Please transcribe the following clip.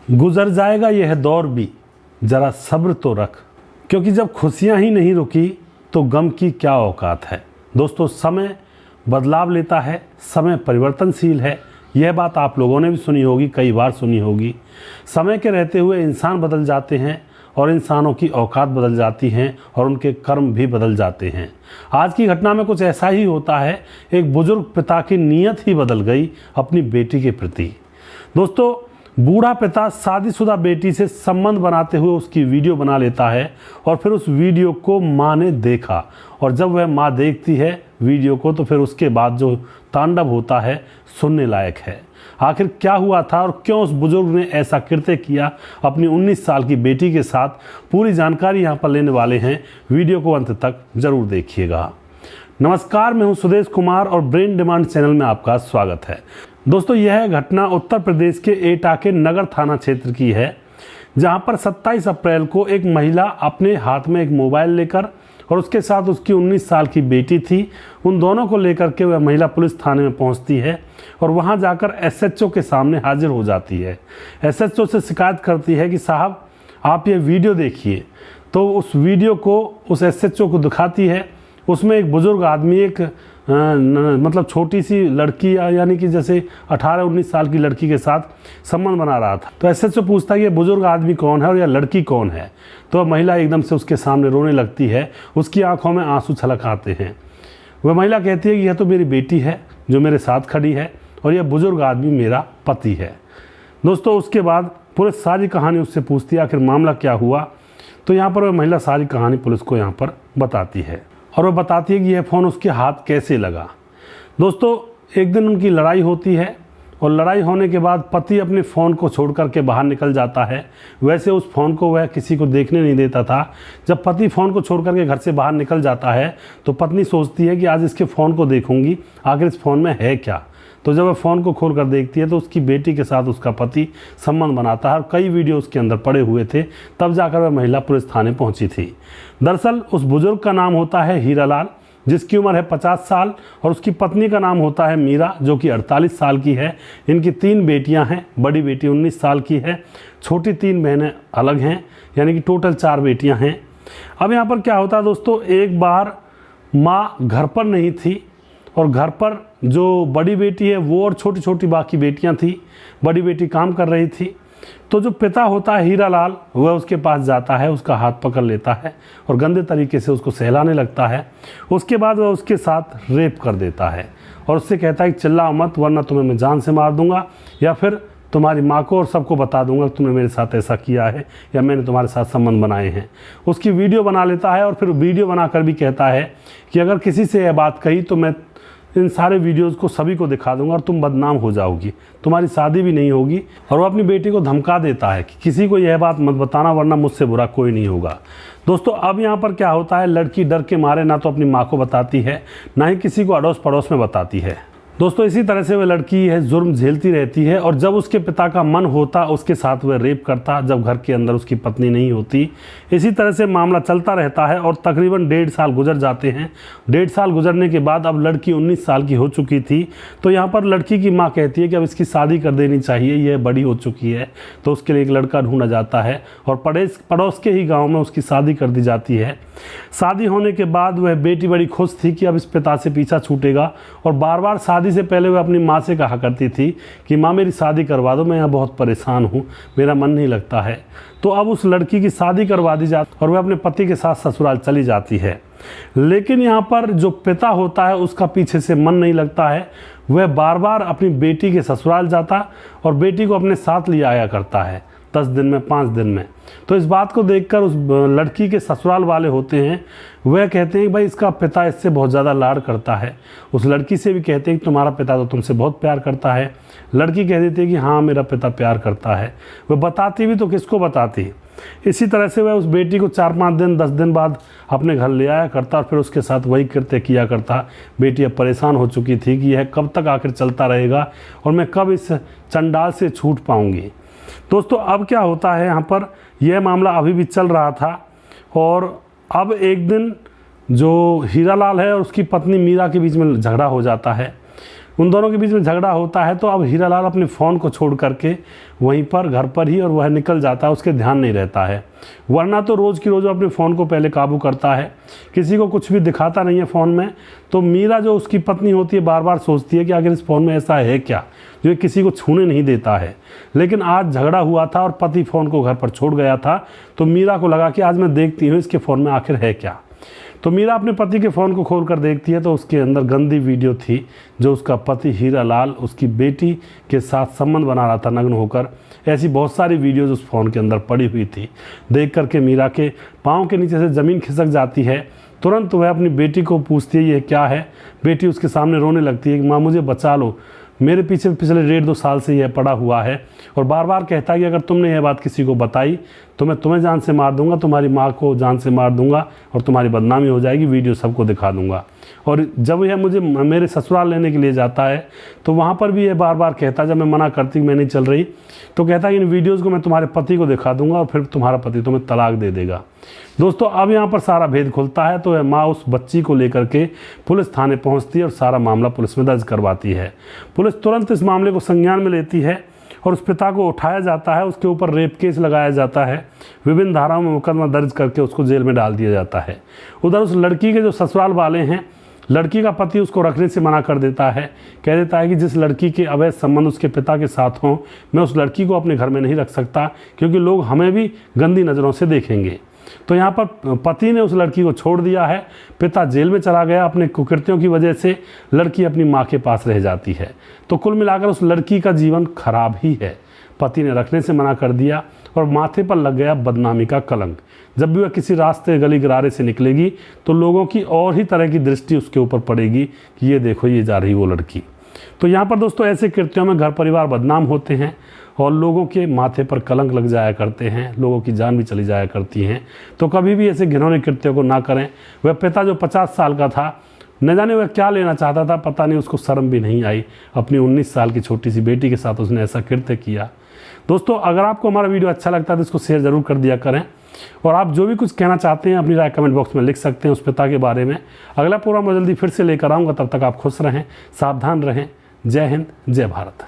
गुजर जाएगा यह दौर भी, ज़रा सब्र तो रख, क्योंकि जब खुशियाँ ही नहीं रुकी तो गम की क्या औकात है। दोस्तों, समय बदलाव लेता है, समय परिवर्तनशील है। यह बात आप लोगों ने भी सुनी होगी, कई बार सुनी होगी। समय के रहते हुए इंसान बदल जाते हैं और इंसानों की औकात बदल जाती हैं और उनके कर्म भी बदल जाते हैं। आज की घटना में कुछ ऐसा ही होता है। एक बुजुर्ग पिता की नीयत ही बदल गई अपनी बेटी के प्रति। दोस्तों, बूढ़ा पिता शादीशुदा बेटी से संबंध बनाते हुए उसकी वीडियो बना लेता है और फिर उस वीडियो को माँ ने देखा, और जब वह माँ देखती है वीडियो को तो फिर उसके बाद जो तांडव होता है सुनने लायक है। आखिर क्या हुआ था और क्यों उस बुजुर्ग ने ऐसा कृत्य किया अपनी 19 साल की बेटी के साथ, पूरी जानकारी यहाँ पर लेने वाले हैं। वीडियो को अंत तक जरूर देखिएगा। नमस्कार, मैं हूँ सुदेश कुमार और ब्रेन डिमांड चैनल में आपका स्वागत है। दोस्तों, यह घटना उत्तर प्रदेश के एटा के नगर थाना क्षेत्र की है, जहाँ पर 27 अप्रैल को एक महिला अपने हाथ में एक मोबाइल लेकर और उसके साथ उसकी 19 साल की बेटी थी, उन दोनों को लेकर के वह महिला पुलिस थाने में पहुंचती है और वहां जाकर एसएचओ के सामने हाजिर हो जाती है। एसएचओ से शिकायत करती है कि साहब, आप ये वीडियो देखिए। तो उस वीडियो को उस एसएचओ को दिखाती है। उसमें एक बुजुर्ग आदमी एक मतलब छोटी सी लड़की यानी कि जैसे 18-19 साल की लड़की के साथ संबंध बना रहा था। तो एसएचओ पूछता है कि ये बुजुर्ग आदमी कौन है और यह लड़की कौन है। तो महिला एकदम से उसके सामने रोने लगती है, उसकी आंखों में आंसू छलक आते हैं। वह महिला कहती है कि यह तो मेरी बेटी है जो मेरे साथ खड़ी है और यह बुजुर्ग आदमी मेरा पति है। दोस्तों, उसके बाद पुलिस सारी कहानी उससे पूछती है आखिर मामला क्या हुआ। तो यहाँ पर वह महिला सारी कहानी पुलिस को यहाँ पर बताती है और वह बताती है कि यह फ़ोन उसके हाथ कैसे लगा। दोस्तों, एक दिन उनकी लड़ाई होती है और लड़ाई होने के बाद पति अपने फ़ोन को छोड़ कर के बाहर निकल जाता है। वैसे उस फ़ोन को वह किसी को देखने नहीं देता था। जब पति फ़ोन को छोड़ कर के घर से बाहर निकल जाता है तो पत्नी सोचती है कि आज इसके फ़ोन को देखूंगी, आखिर इस फ़ोन में है क्या। तो जब वह फ़ोन को खोल कर देखती है तो उसकी बेटी के साथ उसका पति संबंध बनाता है और कई वीडियो उसके अंदर पड़े हुए थे। तब जाकर वह महिला पुलिस थाने पहुंची थी। दरअसल उस बुजुर्ग का नाम होता है हीरालाल, जिसकी उम्र है 50 साल, और उसकी पत्नी का नाम होता है मीरा, जो कि 48 साल की है। इनकी 3 बेटियां हैं। बड़ी बेटी 19 साल की है, छोटी 3 बहनें अलग हैं, यानी कि टोटल 4 बेटियां हैं। अब यहाँ पर क्या होता है दोस्तों, एक बार माँ घर पर नहीं थी और घर पर जो बड़ी बेटी है वो और छोटी छोटी बाकी बेटियां थी। बड़ी बेटी काम कर रही थी। तो जो पिता होता है हीरालाल, वह उसके पास जाता है, उसका हाथ पकड़ लेता है और गंदे तरीके से उसको सहलाने लगता है। उसके बाद वह उसके साथ रेप कर देता है और उससे कहता है कि चिल्लाओ मत, वरना तुम्हें मैं जान से मार दूंगा या फिर तुम्हारी माँ को और सबको बता दूंगा कि तुमने मेरे साथ ऐसा किया है या मैंने तुम्हारे साथ संबंध बनाए हैं। उसकी वीडियो बना लेता है और फिर वीडियो बनाकर भी कहता है कि अगर किसी से यह बात कही तो मैं इन सारे वीडियोज़ को सभी को दिखा दूंगा और तुम बदनाम हो जाओगी, तुम्हारी शादी भी नहीं होगी। और वो अपनी बेटी को धमका देता है कि किसी को यह बात मत बताना, वरना मुझसे बुरा कोई नहीं होगा। दोस्तों, अब यहाँ पर क्या होता है, लड़की डर के मारे ना तो अपनी माँ को बताती है, ना ही किसी को अड़ोस पड़ोस में बताती है। दोस्तों, इसी तरह से वह लड़की है जुर्म झेलती रहती है और जब उसके पिता का मन होता उसके साथ वह रेप करता, जब घर के अंदर उसकी पत्नी नहीं होती। इसी तरह से मामला चलता रहता है और तकरीबन 1.5 साल गुजर जाते हैं। 1.5 साल गुजरने के बाद अब लड़की 19 साल की हो चुकी थी। तो यहाँ पर लड़की की माँ कहती है कि अब इसकी शादी कर देनी चाहिए, यह बड़ी हो चुकी है। तो उसके लिए एक लड़का ढूंढा जाता है और पड़ोस के ही गाँव में उसकी शादी कर दी जाती है। शादी होने के बाद वह बेटी बड़ी खुश थी कि अब इस पिता से पीछा छूटेगा और बार बार शादी से पहले वह अपनी माँ से कहा करती थी कि माँ मेरी शादी करवा दो, मैं यहाँ बहुत परेशान हूँ, मेरा मन नहीं लगता है। तो अब उस लड़की की शादी करवा दी जाती और वह अपने पति के साथ ससुराल चली जाती है। लेकिन यहाँ पर जो पिता होता है उसका पीछे से मन नहीं लगता है। वह बार बार अपनी बेटी के ससुराल जाता और बेटी को अपने साथ ले आया करता है 10 दिन में, 5 दिन में। तो इस बात को देखकर उस लड़की के ससुराल वाले होते हैं, वह कहते हैं कि भाई इसका पिता इससे बहुत ज़्यादा लाड करता है। उस लड़की से भी कहते हैं कि तुम्हारा पिता तो तुमसे बहुत प्यार करता है। लड़की कह देती है कि हाँ मेरा पिता प्यार करता है। वह बताती भी तो किसको बताती। इसी तरह से वह उस बेटी को 4-5 दिन 10 दिन बाद अपने घर ले आया करता और फिर उसके साथ वही कृत्य किया करता। बेटी अब परेशान हो चुकी थी कि यह कब तक आखिर चलता रहेगा और मैं कब इस चंडाल से छूट पाऊंगी। दोस्तों, अब क्या होता है, यहाँ पर यह मामला अभी भी चल रहा था और अब एक दिन जो हीरालाल है और उसकी पत्नी मीरा के बीच में झगड़ा हो जाता है। उन दोनों के बीच में झगड़ा होता है। तो अब हीरालाल अपने फ़ोन को छोड़ करके वहीं पर घर पर ही और वह निकल जाता है, उसके ध्यान नहीं रहता है। वरना तो रोज़ की रोज़ अपने फ़ोन को पहले काबू करता है, किसी को कुछ भी दिखाता नहीं है फ़ोन में। तो मीरा जो उसकी पत्नी होती है बार बार सोचती है कि आखिर इस फ़ोन में ऐसा है क्या जो ये किसी को छूने नहीं देता है। लेकिन आज झगड़ा हुआ था और पति फ़ोन को घर पर छोड़ गया था, तो मीरा को लगा कि आज मैं देखती हूँ इसके फ़ोन में आखिर है क्या। तो मीरा अपने पति के फ़ोन को खोल कर देखती है तो उसके अंदर गंदी वीडियो थी जो उसका पति हीरालाल उसकी बेटी के साथ संबंध बना रहा था नग्न होकर। ऐसी बहुत सारी वीडियोज़ उस फ़ोन के अंदर पड़ी हुई थी। देख करके मीरा के पाँव के नीचे से ज़मीन खिसक जाती है। तुरंत वह अपनी बेटी को पूछती है ये क्या है। बेटी उसके सामने रोने लगती है कि माँ मुझे बचा लो, मेरे पीछे पिछले 1.5-2 साल से यह पड़ा हुआ है। और बार बार कहता है कि अगर तुमने यह बात किसी को बताई तो मैं तुम्हें जान से मार दूंगा, तुम्हारी माँ को जान से मार दूंगा और तुम्हारी बदनामी हो जाएगी, वीडियो सबको दिखा दूंगा। और जब यह मुझे मेरे ससुराल लेने के लिए जाता है तो वहाँ पर भी यह बार बार कहता है, जब मैं मना करती मैं नहीं चल रही तो कहता है इन वीडियोज़ को मैं तुम्हारे पति को दिखा दूंगा और फिर तुम्हारा पति तुम्हें तलाक दे देगा। दोस्तों अब यहाँ पर सारा भेद खुलता है। तो माँ उस बच्ची को लेकर के पुलिस थाने पहुँचती है और सारा मामला पुलिस में दर्ज करवाती है। पुलिस तुरंत इस मामले को संज्ञान में लेती है और उस पिता को उठाया जाता है, उसके ऊपर रेप केस लगाया जाता है, विभिन्न धाराओं में मुकदमा दर्ज करके उसको जेल में डाल दिया जाता है। उधर उस लड़की के जो ससुराल वाले हैं, लड़की का पति उसको रखने से मना कर देता है, कह देता है कि जिस लड़की के अवैध संबंध उसके पिता के साथ हों मैं उस लड़की को अपने घर में नहीं रख सकता क्योंकि लोग हमें भी गंदी नज़रों से देखेंगे। तो यहाँ पर पति ने उस लड़की को छोड़ दिया है, पिता जेल में चला गया अपने कुकृत्यों की वजह से, लड़की अपनी माँ के पास रह जाती है। तो कुल मिलाकर उस लड़की का जीवन खराब ही है। पति ने रखने से मना कर दिया और माथे पर लग गया बदनामी का कलंक। जब भी वह किसी रास्ते गली गरारे से निकलेगी तो लोगों की और ही तरह की दृष्टि उसके ऊपर पड़ेगी कि ये देखो ये जा रही वो लड़की। तो यहाँ पर दोस्तों ऐसे कृत्यों में घर परिवार बदनाम होते हैं और लोगों के माथे पर कलंक लग जाया करते हैं, लोगों की जान भी चली जाया करती हैं। तो कभी भी ऐसे घिनौने कृत्यों को ना करें। वह पिता जो 50 साल का था, न जाने वह क्या लेना चाहता था, पता नहीं, उसको शर्म भी नहीं आई, अपनी 19 साल की छोटी सी बेटी के साथ उसने ऐसा कृत्य किया। दोस्तों अगर आपको हमारा वीडियो अच्छा लगता है तो इसको शेयर ज़रूर कर दिया करें और आप जो भी कुछ कहना चाहते हैं अपनी राय कमेंट बॉक्स में लिख सकते हैं उस पिता के बारे में। अगला प्रोग्राम मैं जल्दी फिर से लेकर आऊँगा, तब तक आप खुश रहें, सावधान रहें। जय हिंद, जय भारत।